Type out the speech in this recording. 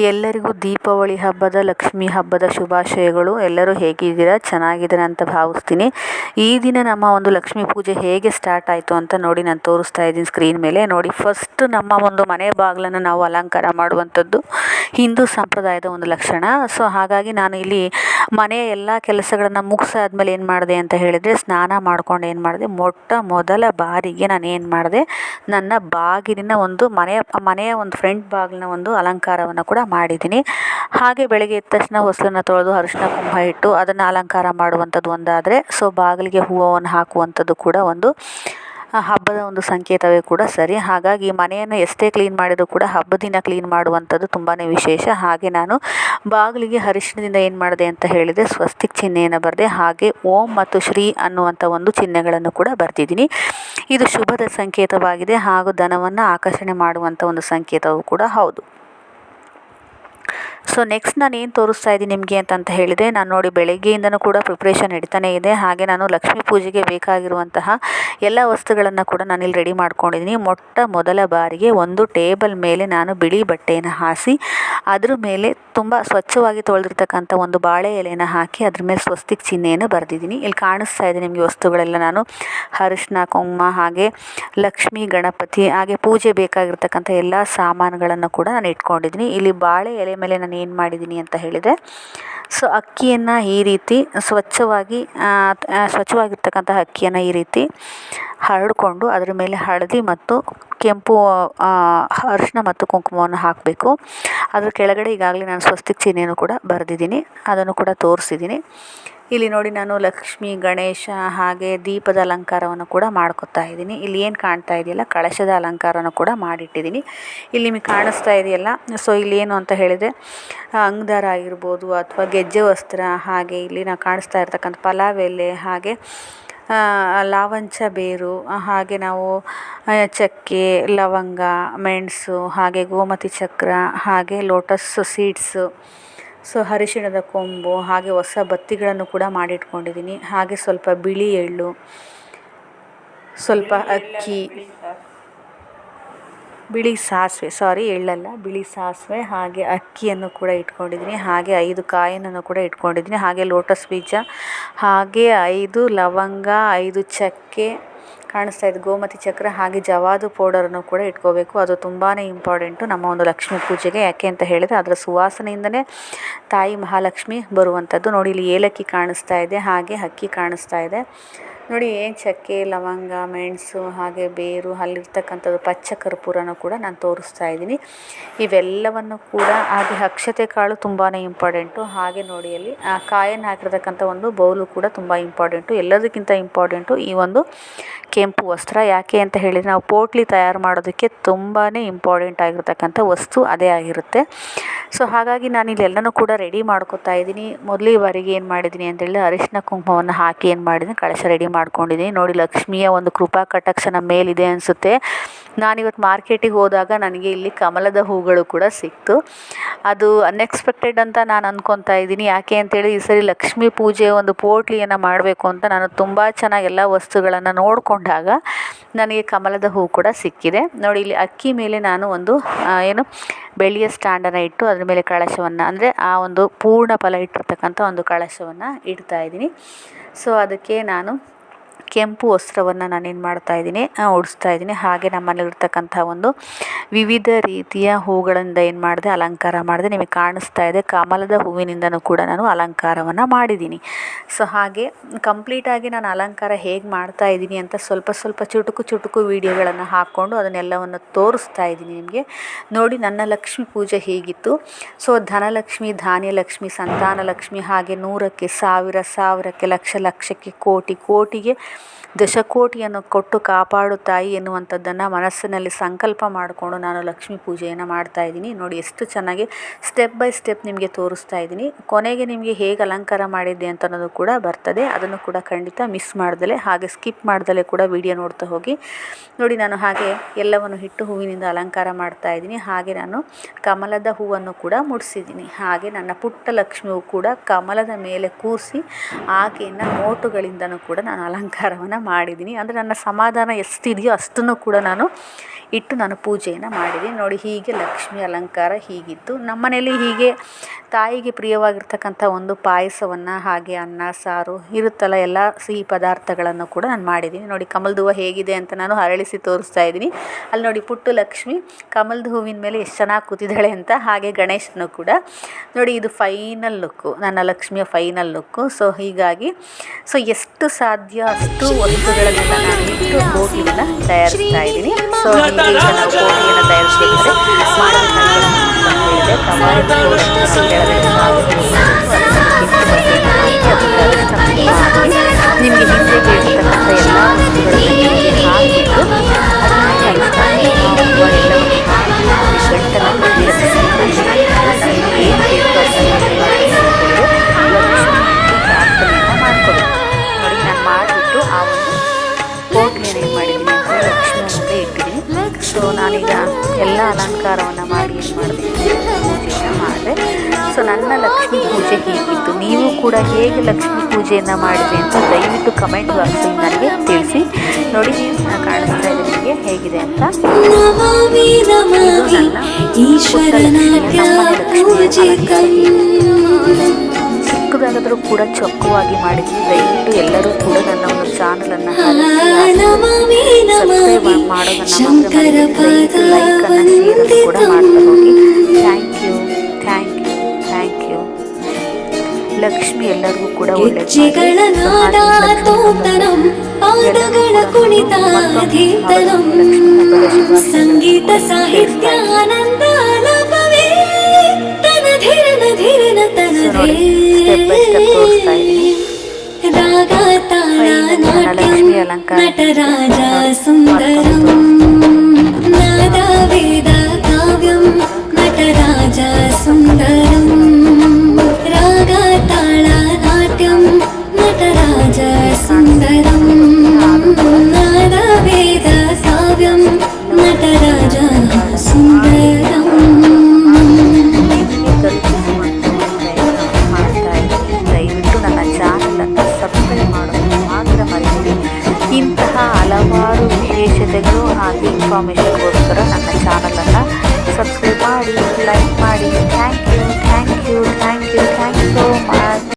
ಎಲ್ಲರಿಗೂ ದೀಪಾವಳಿ ಹಬ್ಬದ ಲಕ್ಷ್ಮೀ ಹಬ್ಬದ ಶುಭಾಶಯಗಳು. ಎಲ್ಲರೂ ಹೇಗಿದ್ದೀರಾ? ಚೆನ್ನಾಗಿದ್ದೀರಾ ಅಂತ ಭಾವಿಸ್ತೀನಿ. ಈ ದಿನ ನಮ್ಮ ಒಂದು ಲಕ್ಷ್ಮೀ ಪೂಜೆ ಹೇಗೆ ಸ್ಟಾರ್ಟ್ ಆಯಿತು ಅಂತ ನೋಡಿ ನಾನು ತೋರಿಸ್ತಾ ಇದ್ದೀನಿ ಸ್ಕ್ರೀನ್ ಮೇಲೆ ನೋಡಿ. ಫಸ್ಟ್ ನಮ್ಮ ಒಂದು ಮನೆ ಬಾಗಿಲನ್ನು ನಾವು ಅಲಂಕಾರ ಮಾಡುವಂಥದ್ದು ಹಿಂದೂ ಸಂಪ್ರದಾಯದ ಒಂದು ಲಕ್ಷಣ. ಸೊ ಹಾಗಾಗಿ ನಾನು ಇಲ್ಲಿ ಮನೆಯ ಎಲ್ಲ ಕೆಲಸಗಳನ್ನು ಮುಗಿಸಾದ್ಮೇಲೆ ಏನು ಮಾಡಿದೆ ಅಂತ ಹೇಳಿದರೆ, ಸ್ನಾನ ಮಾಡ್ಕೊಂಡು ಏನು ಮಾಡಿದೆ, ಮೊದಲ ಬಾರಿಗೆ ನಾನು ಏನು ಮಾಡಿದೆ, ನನ್ನ ಬಾಗಿಲಿನ ಒಂದು ಮನೆಯ ಒಂದು ಫ್ರಂಟ್ ಬಾಗಿಲಿನ ಒಂದು ಅಲಂಕಾರವನ್ನು ಕೂಡ ಮಾಡಿದ್ದೀನಿ. ಹಾಗೆ ಬೆಳಗ್ಗೆ ಎದ್ದ ತಕ್ಷಣ ಹೊಸಲನ್ನು ತೊಳೆದು ಅರಿಶಿನ ಕುಂಕುಮ ಇಟ್ಟು ಅದನ್ನು ಅಲಂಕಾರ ಮಾಡುವಂಥದ್ದು ಒಂದಾದರೆ, ಸೊ ಬಾಗಿಲಿಗೆ ಹೂವನ್ನು ಹಾಕುವಂಥದ್ದು ಕೂಡ ಒಂದು ಹಬ್ಬದ ಒಂದು ಸಂಕೇತವೇ ಕೂಡ ಸರಿ. ಹಾಗಾಗಿ ಮನೆಯನ್ನು ಎಷ್ಟೇ ಕ್ಲೀನ್ ಮಾಡಿದರೂ ಕೂಡ ಹಬ್ಬದ ದಿನ ಕ್ಲೀನ್ ಮಾಡುವಂಥದ್ದು ತುಂಬಾ ವಿಶೇಷ. ಹಾಗೆ ನಾನು ಬಾಗಿಲಿಗೆ ಅರಿಶಿನದಿಂದ ಏನು ಮಾಡಿದೆ ಅಂತ ಹೇಳಿದೆ, ಸ್ವಸ್ತಿಕ್ ಚಿಹ್ನೆಯನ್ನು ಬರೆದೆ. ಹಾಗೆ ಓಂ ಮತ್ತು ಶ್ರೀ ಅನ್ನುವಂಥ ಒಂದು ಚಿಹ್ನೆಗಳನ್ನು ಕೂಡ ಬರೆದಿದ್ದೀನಿ. ಇದು ಶುಭದ ಸಂಕೇತವಾಗಿದೆ ಹಾಗೂ ಧನವನ್ನು ಆಕರ್ಷಣೆ ಮಾಡುವಂಥ ಒಂದು ಸಂಕೇತವೂ ಕೂಡ ಹೌದು. ಸೊ ನೆಕ್ಸ್ಟ್ ನಾನು ಏನು ತೋರಿಸ್ತಾ ಇದ್ದೀನಿ ನಿಮಗೆ ಅಂತ ಹೇಳಿದರೆ, ನಾನು ನೋಡಿ ಬೆಳಗ್ಗೆಯಿಂದನೂ ಕೂಡ ಪ್ರಿಪ್ರೇಷನ್ ನಡೀತಾನೆ ಇದೆ. ಹಾಗೆ ನಾನು ಲಕ್ಷ್ಮೀ ಪೂಜೆಗೆ ಬೇಕಾಗಿರುವಂತಹ ಎಲ್ಲ ವಸ್ತುಗಳನ್ನು ಕೂಡ ನಾನಿಲ್ಲಿ ರೆಡಿ ಮಾಡ್ಕೊಂಡಿದ್ದೀನಿ. ಮೊದಲ ಬಾರಿಗೆ ಒಂದು ಟೇಬಲ್ ಮೇಲೆ ನಾನು ಬಿಳಿ ಬಟ್ಟೆಯನ್ನು ಹಾಸಿ ಅದ್ರ ಮೇಲೆ ತುಂಬ ಸ್ವಚ್ಛವಾಗಿ ತೊಳೆದಿರ್ತಕ್ಕಂಥ ಒಂದು ಬಾಳೆ ಎಲೆಯನ್ನು ಹಾಕಿ ಅದ್ರ ಮೇಲೆ ಸ್ವಸ್ತಿಕ್ ಚಿಹ್ನೆಯನ್ನು ಬರೆದಿದ್ದೀನಿ. ಇಲ್ಲಿ ಕಾಣಿಸ್ತಾ ಇದೆ ನಿಮಗೆ ವಸ್ತುಗಳೆಲ್ಲ. ನಾನು ಅರಿಶಿನ ಕುಂಕುಮ ಹಾಗೆ ಲಕ್ಷ್ಮೀ ಗಣಪತಿ ಹಾಗೆ ಪೂಜೆ ಬೇಕಾಗಿರ್ತಕ್ಕಂಥ ಎಲ್ಲ ಸಾಮಾನುಗಳನ್ನು ಕೂಡ ನಾನು ಇಟ್ಕೊಂಡಿದ್ದೀನಿ. ಇಲ್ಲಿ ಬಾಳೆ ಎಲೆ ಮೇಲೆ ನಾನು ಏನು ಮಾಡಿದ್ದೀನಿ ಅಂತ ಹೇಳಿದರೆ, ಸೊ ಅಕ್ಕಿಯನ್ನು ಈ ರೀತಿ ಸ್ವಚ್ಛವಾಗಿರ್ತಕ್ಕಂಥ ಅಕ್ಕಿಯನ್ನು ಈ ರೀತಿ ಹರಡಿಕೊಂಡು ಅದರ ಮೇಲೆ ಹಳದಿ ಮತ್ತು ಕೆಂಪು ಅರಿಶಿನ ಮತ್ತು ಕುಂಕುಮವನ್ನು ಹಾಕಬೇಕು. ಅದ್ರ ಕೆಳಗಡೆ ಈಗಾಗಲೇ ನಾನು ಸ್ವಸ್ತಿಕ್ ಚಿಹ್ನೆಯನ್ನು ಕೂಡ ಬರೆದಿದ್ದೀನಿ, ಅದನ್ನು ಕೂಡ ತೋರಿಸಿದ್ದೀನಿ. ಇಲ್ಲಿ ನೋಡಿ ನಾನು ಲಕ್ಷ್ಮಿ ಗಣೇಶ ಹಾಗೆ ದೀಪದ ಅಲಂಕಾರವನ್ನು ಕೂಡ ಮಾಡ್ಕೊತಾ ಇದ್ದೀನಿ. ಇಲ್ಲಿ ಏನು ಕಾಣ್ತಾ ಇದೆಯಲ್ಲ, ಕಳಶದ ಅಲಂಕಾರವನ್ನು ಕೂಡ ಮಾಡಿಟ್ಟಿದ್ದೀನಿ. ಇಲ್ಲಿ ನಿಮಗೆ ಕಾಣಿಸ್ತಾ ಇದೆಯಲ್ಲ, ಸೊ ಇಲ್ಲಿ ಏನು ಅಂತ ಹೇಳಿದರೆ ಅಂಗದಾರ ಆಗಿರ್ಬೋದು ಅಥವಾ ಗೆಜ್ಜೆ ವಸ್ತ್ರ, ಹಾಗೆ ಇಲ್ಲಿ ನಾವು ಕಾಣಿಸ್ತಾ ಇರ್ತಕ್ಕಂಥ ಪಲಾವ್ ಎಲೆ ಹಾಗೆ ಲಾವಂಚ ಬೇರು, ಹಾಗೆ ನಾವು ಚಕ್ಕೆ ಲವಂಗ ಮೆಣಸು ಹಾಗೆ ಗೋಮತಿ ಚಕ್ರ ಹಾಗೆ ಲೋಟಸ್ ಸೀಡ್ಸು, ಸೊ ಅರಿಶಿಣದ ಕೊಂಬು ಹಾಗೆ ಹೊಸ ಬತ್ತಿಗಳನ್ನು ಕೂಡ ಮಾಡಿಟ್ಕೊಂಡಿದ್ದೀನಿ. ಹಾಗೆ ಸ್ವಲ್ಪ ಬಿಳಿ ಎಳ್ಳು, ಸ್ವಲ್ಪ ಅಕ್ಕಿ, ಬಿಳಿ ಸಾಸಿವೆ ಎಳ್ಳಲ್ಲ ಬಿಳಿ ಸಾಸಿವೆ ಹಾಗೆ ಅಕ್ಕಿಯನ್ನು ಕೂಡ ಇಟ್ಕೊಂಡಿದ್ದೀನಿ. ಹಾಗೆ 5 ಕಾಯಿನನ್ನು ಕೂಡ ಇಟ್ಕೊಂಡಿದ್ದೀನಿ. ಹಾಗೆ ಲೋಟಸ್ ಬೀಜ ಹಾಗೆ 5 ಲವಂಗ 5 ಚಕ್ಕೆ ಕಾಣಿಸ್ತಾ ಇದೆ, ಗೋಮತಿ ಚಕ್ರ ಹಾಗೆ ಜವಾದು ಪೌಡರನ್ನು ಕೂಡ ಇಟ್ಕೋಬೇಕು. ಅದು ತುಂಬಾ ಇಂಪಾರ್ಟೆಂಟು ನಮ್ಮ ಒಂದು ಲಕ್ಷ್ಮೀ ಪೂಜೆಗೆ. ಯಾಕೆ ಅಂತ ಹೇಳಿದರೆ ಅದರ ಸುವಾಸನೆಯಿಂದನೇ ತಾಯಿ ಮಹಾಲಕ್ಷ್ಮಿ ಬರುವಂಥದ್ದು. ನೋಡಿ ಇಲ್ಲಿ ಏಲಕ್ಕಿ ಕಾಣಿಸ್ತಾ ಇದೆ, ಹಾಗೆ ಅಕ್ಕಿ ಕಾಣಿಸ್ತಾ ಇದೆ ನೋಡಿ. ಏನು ಚಕ್ಕೆ ಲವಂಗ ಮೆಣಸು ಹಾಗೆ ಬೇರು, ಅಲ್ಲಿರ್ತಕ್ಕಂಥದ್ದು ಪಚ್ಚ ಕರ್ಪೂರನೂ ಕೂಡ ನಾನು ತೋರಿಸ್ತಾ ಇದ್ದೀನಿ. ಇವೆಲ್ಲವನ್ನು ಕೂಡ ಹಾಗೆ ಅಕ್ಷತೆ ಕಾಳು ತುಂಬಾ ಇಂಪಾರ್ಟೆಂಟು. ಹಾಗೆ ನೋಡಿ ಅಲ್ಲಿ ಕಾಯನ್ನು ಹಾಕಿರ್ತಕ್ಕಂಥ ಒಂದು ಬೌಲು ಕೂಡ ತುಂಬ ಇಂಪಾರ್ಟೆಂಟು. ಎಲ್ಲದಕ್ಕಿಂತ ಇಂಪಾರ್ಟೆಂಟು ಈ ಒಂದು ಕೆಂಪು ವಸ್ತ್ರ. ಯಾಕೆ ಅಂತ ಹೇಳಿದರೆ ನಾವು ಪೋಟ್ಲಿ ತಯಾರು ಮಾಡೋದಕ್ಕೆ ತುಂಬಾ ಇಂಪಾರ್ಟೆಂಟ್ ಆಗಿರ್ತಕ್ಕಂಥ ವಸ್ತು ಅದೇ ಆಗಿರುತ್ತೆ. ಸೊ ಹಾಗಾಗಿ ನಾನು ಇಲ್ಲೆಲ್ಲನೂ ಕೂಡ ರೆಡಿ ಮಾಡ್ಕೊತಾ ಇದ್ದೀನಿ. ಮೊದಲೇ ಬಾರಿಗೆ ಏನು ಮಾಡಿದ್ದೀನಿ ಅಂತ ಹೇಳಿದ್ರೆ ಅರಿಶಿನ ಕುಂಕುಮವನ್ನು ಹಾಕಿ ಏನು ಮಾಡಿದ್ದೀನಿ, ಕಳಶ ರೆಡಿ ಮಾಡ್ಕೊಂಡಿದ್ದೀನಿ. ನೋಡಿ ಲಕ್ಷ್ಮಿಯ ಒಂದು ಕೃಪಾ ಕಟಾಕ್ಷ ನಮ್ಮ ಮೇಲಿದೆ ಅನಿಸುತ್ತೆ. ನಾನಿವತ್ತು ಮಾರ್ಕೆಟಿಗೆ ಹೋದಾಗ ನನಗೆ ಇಲ್ಲಿ ಕಮಲದ ಹೂಗಳು ಕೂಡ ಸಿಕ್ತು. ಅದು ಅನ್ಎಕ್ಸ್ಪೆಕ್ಟೆಡ್ ಅಂತ ನಾನು ಅಂದ್ಕೊತಾ ಇದ್ದೀನಿ. ಯಾಕೆ ಅಂತೇಳಿ ಈ ಸರಿ ಲಕ್ಷ್ಮೀ ಪೂಜೆ ಒಂದು ಪೋಟ್ಲಿಯನ್ನು ಮಾಡಬೇಕು ಅಂತ ನಾನು ತುಂಬ ಚೆನ್ನಾಗಿ ಎಲ್ಲ ವಸ್ತುಗಳನ್ನು ನೋಡಿಕೊಂಡಾಗ ನನಗೆ ಕಮಲದ ಹೂ ಕೂಡ ಸಿಕ್ಕಿದೆ. ನೋಡಿ ಇಲ್ಲಿ ಅಕ್ಕಿ ಮೇಲೆ ನಾನು ಒಂದು ಬೆಳ್ಳಿಯ ಸ್ಟ್ಯಾಂಡನ್ನು ಇಟ್ಟು ಅದ್ರ ಮೇಲೆ ಕಳಶವನ್ನು, ಅಂದರೆ ಆ ಒಂದು ಪೂರ್ಣ ಫಲ ಇಟ್ಟಿರ್ತಕ್ಕಂಥ ಒಂದು ಕಳಶವನ್ನು ಇಡ್ತಾ ಇದ್ದೀನಿ. ಸೊ ಅದಕ್ಕೆ ನಾನು ಕೆಂಪು ವಸ್ತ್ರವನ್ನು ನಾನೇನು ಮಾಡ್ತಾಯಿದ್ದೀನಿ, ಉಡಿಸ್ತಾ ಇದ್ದೀನಿ. ಹಾಗೆ ನಮ್ಮಲ್ಲಿರ್ತಕ್ಕಂಥ ಒಂದು ವಿವಿಧ ರೀತಿಯ ಹೂಗಳಿಂದ ಏನು ಮಾಡಿದೆ, ಅಲಂಕಾರ ಮಾಡಿದೆ. ನಿಮಗೆ ಕಾಣಿಸ್ತಾ ಇದೆ ಕಮಲದ ಹೂವಿನಿಂದನೂ ಕೂಡ ನಾನು ಅಲಂಕಾರವನ್ನು ಮಾಡಿದ್ದೀನಿ. ಸೊ ಹಾಗೆ ಕಂಪ್ಲೀಟಾಗಿ ನಾನು ಅಲಂಕಾರ ಹೇಗೆ ಮಾಡ್ತಾ ಇದ್ದೀನಿ ಅಂತ ಸ್ವಲ್ಪ ಚುಟುಕು ವೀಡಿಯೋಗಳನ್ನು ಹಾಕ್ಕೊಂಡು ಅದನ್ನೆಲ್ಲವನ್ನು ತೋರಿಸ್ತಾ ಇದ್ದೀನಿ ನಿಮಗೆ. ನೋಡಿ ನನ್ನ ಲಕ್ಷ್ಮೀ ಪೂಜೆ ಹೀಗಿತ್ತು. ಸೊ ಧನಲಕ್ಷ್ಮಿ, ಧಾನ್ಯಲಕ್ಷ್ಮಿ, ಸಂತಾನಲಕ್ಷ್ಮಿ, ಹಾಗೆ 100ಕ್ಕೆ 1000, 1000ಕ್ಕೆ ಲಕ್ಷ, ಲಕ್ಷಕ್ಕೆ ಕೋಟಿಗೆ ದಶಕೋಟಿಯನ್ನು ಕೊಟ್ಟು ಕಾಪಾಡು ತಾಯಿ ಎನ್ನುವಂಥದ್ದನ್ನು ಮನಸ್ಸಿನಲ್ಲಿ ಸಂಕಲ್ಪ ಮಾಡಿಕೊಂಡು ನಾನು ಲಕ್ಷ್ಮೀ ಪೂಜೆಯನ್ನು ಮಾಡ್ತಾ ಇದ್ದೀನಿ. ನೋಡಿ ಎಷ್ಟು ಚೆನ್ನಾಗಿ ಸ್ಟೆಪ್ ಬೈ ಸ್ಟೆಪ್ ನಿಮಗೆ ತೋರಿಸ್ತಾ ಇದ್ದೀನಿ. ಕೊನೆಗೆ ನಿಮಗೆ ಹೇಗೆ ಅಲಂಕಾರ ಮಾಡಿದ್ದೆ ಅಂತ ಅನ್ನೋದು ಕೂಡ ಬರ್ತದೆ. ಅದನ್ನು ಕೂಡ ಖಂಡಿತ ಮಿಸ್ ಮಾಡ್ದಲೆ ಹಾಗೆ ಸ್ಕಿಪ್ ಮಾಡ್ದಲೆ ಕೂಡ ವಿಡಿಯೋ ನೋಡ್ತಾ ಹೋಗಿ. ನೋಡಿ ನಾನು ಹಾಗೆ ಎಲ್ಲವನ್ನು ಇಟ್ಟು ಹೂವಿನಿಂದ ಅಲಂಕಾರ ಮಾಡ್ತಾ ಇದ್ದೀನಿ. ಹಾಗೆ ನಾನು ಕಮಲದ ಹೂವನ್ನು ಕೂಡ ಮುಡಿಸಿದ್ದೀನಿ. ಹಾಗೆ ನನ್ನ ಪುಟ್ಟ ಲಕ್ಷ್ಮಿಯು ಕೂಡ ಕಮಲದ ಮೇಲೆ ಕೂರಿಸಿ ಆಕೆಯನ್ನು ನೋಟುಗಳಿಂದನೂ ಕೂಡ ನಾನು ಅಲಂಕಾರ ಅಲಂಕಾರವನ್ನು ಮಾಡಿದ್ದೀನಿ. ಅಂದರೆ ನನ್ನ ಸಮಾಧಾನ ಎಷ್ಟಿದೆಯೋ ಅಷ್ಟನ್ನು ಕೂಡ ನಾನು ಇಟ್ಟು ನಾನು ಪೂಜೆಯನ್ನು ಮಾಡಿದ್ದೀನಿ. ನೋಡಿ, ಹೀಗೆ ಲಕ್ಷ್ಮಿ ಅಲಂಕಾರ ಹೀಗಿತ್ತು. ನಮ್ಮ ಮನೇಲಿ ಹೀಗೆ ತಾಯಿಗೆ ಪ್ರಿಯವಾಗಿರ್ತಕ್ಕಂಥ ಒಂದು ಪಾಯಸವನ್ನು, ಹಾಗೆ ಅನ್ನ ಸಾರು ಇರುತ್ತಲ್ಲ, ಎಲ್ಲ ಸಿಹಿ ಪದಾರ್ಥಗಳನ್ನು ಕೂಡ ನಾನು ಮಾಡಿದ್ದೀನಿ. ನೋಡಿ, ಕಮಲದ ಹೂವು ಹೇಗಿದೆ ಅಂತ ನಾನು ಅರಳಿಸಿ ತೋರಿಸ್ತಾ ಇದ್ದೀನಿ. ಅಲ್ಲಿ ನೋಡಿ, ಪುಟ್ಟು ಲಕ್ಷ್ಮಿ ಕಮಲದ ಹೂವಿನ ಮೇಲೆ ಎಷ್ಟು ಚೆನ್ನಾಗಿ ಕೂತಿದ್ದಾಳೆ ಅಂತ. ಹಾಗೆ ಗಣೇಶನು ಕೂಡ ನೋಡಿ, ಇದು ಫೈನಲ್ ಲುಕ್ಕು, ನನ್ನ ಲಕ್ಷ್ಮಿಯ ಫೈನಲ್ ಲುಕ್ಕು. ಸೊ ಹೀಗಾಗಿ ಎಷ್ಟು ಸಾಧ್ಯ ಅಷ್ಟು ವಸ್ತುಗಳನ್ನೆಲ್ಲ ನಾನು ಇಟ್ಟು ಹೋಳಿಗೆಯನ್ನು ತಯಾರಿಸ್ತಾ ಇದ್ದೀನಿ. ಸೊ ಹೀಗೆ ಈಗ ನಾವು ಹೋಳಿಗೆಯನ್ನು ತಯಾರಿಸಬೇಕಾದ್ರೆ ನಿಮಗೆ ಹಿಂದೆ ಬೇಕಿರ್ತಕ್ಕಂಥ ಎಲ್ಲ ವಸ್ತುಗಳನ್ನು ಹಾಕಿಬಿಟ್ಟು ನೋಡಿ, ನಾನು ಮಾಡಿಬಿಟ್ಟು ಆ ಒಂದು ಹೋಳಿಗೆಯನ್ನು ಏನು ಮಾಡಿದ್ದೀನಿ ಅಂತ ಲಕ್ಷ್ಮಿ ಮುಂದೆ ಇಟ್ಟಿದ್ದೀನಿ. ಸೊ ನಾನೀಗ ಎಲ್ಲ ಅಲಂಕಾರವನ್ನು ಮಾಡಿ ಏನು ಮಾಡಿದೆ, ಪೂಜೆಯನ್ನು ಮಾಡಿದೆ. ಸೊ ನನ್ನ ಲಕ್ಷ್ಮೀ ಪೂಜೆ ಹೀಗಿತ್ತು. ನೀವು ಕೂಡ ಹೇಗೆ ಲಕ್ಷ್ಮೀ ಪೂಜೆಯನ್ನು ಮಾಡಿದೆ ಅಂತ ದಯವಿಟ್ಟು ಕಮೆಂಟ್ ಬಾಕ್ಸಲ್ಲಿ ನನಗೆ ತಿಳಿಸಿ. ನೋಡಿ, ನಾನು ಕಾಣಿಸ್ತಾ ಇದೆ ನಿಮಗೆ ಹೇಗಿದೆ ಅಂತ. ಚಿಕ್ಕದಾದರೂ ಕೂಡ ಚೊಕ್ಕವಾಗಿ ಮಾಡಿದ್ವಿ. ದಯವಿಟ್ಟು ಎಲ್ಲರೂ ಕೂಡ ನನ್ನ ಒಂದು ಚಾನಲನ್ನು ಸಬ್ಸ್ಕ್ರೈಬ್ ಮಾಡೋದನ್ನು ದಯವಿಟ್ಟು ಲೈಕನ್ನು ಶೇರ್ ಕೂಡ ಮಾಡ್ತಾ ಹೋಗಿ. Thank you. ಲಕ್ಷ್ಮಿ ಎಲ್ಲರಿಗೂ ಕೂಡ ಸಂಗೀತ ಸಾಹಿತ್ಯ ಆನಂದ ಲಕ್ಷ್ಮಿ ಅಲಂಕಾರ ನಟರಾಜ ಸುಂದರಂ ನಾದ ವೇದ ಕಾವ್ಯಂ ನಟರಾಜ ಸುಂದರಂ ರಾಗ ತಾಳ ನಾಟ್ಯಂ ನಟರಾಜ ಸುಂದರಂ ನಾದ ವೇದ ಕಾವ್ಯಂ ನಟರಾಜ ಸುಂದರಂ. ದಯವಿಟ್ಟು ನನ್ನ ಚಾನಲನ್ನು ಸಬ್ಸ್ಕ್ರೈಬ್ ಮಾಡೋದು ಮಾತ್ರ ಮರೆಯಬೇಡಿ. ಇಂತಹ ಹಲವಾರು ವಿಶೇಷತೆಗಳು ಹಾಗೆ ಇನ್ಫಾರ್ಮೇಷನ್ಗೋಸ್ಕರ ನನ್ನ ಚಾನಲನ್ನು ಸಬ್ಸ್ಕ್ರೈಬ್ ಮಾಡಿ, ಲೈಕ್ ಮಾಡಿ. Thank you so much.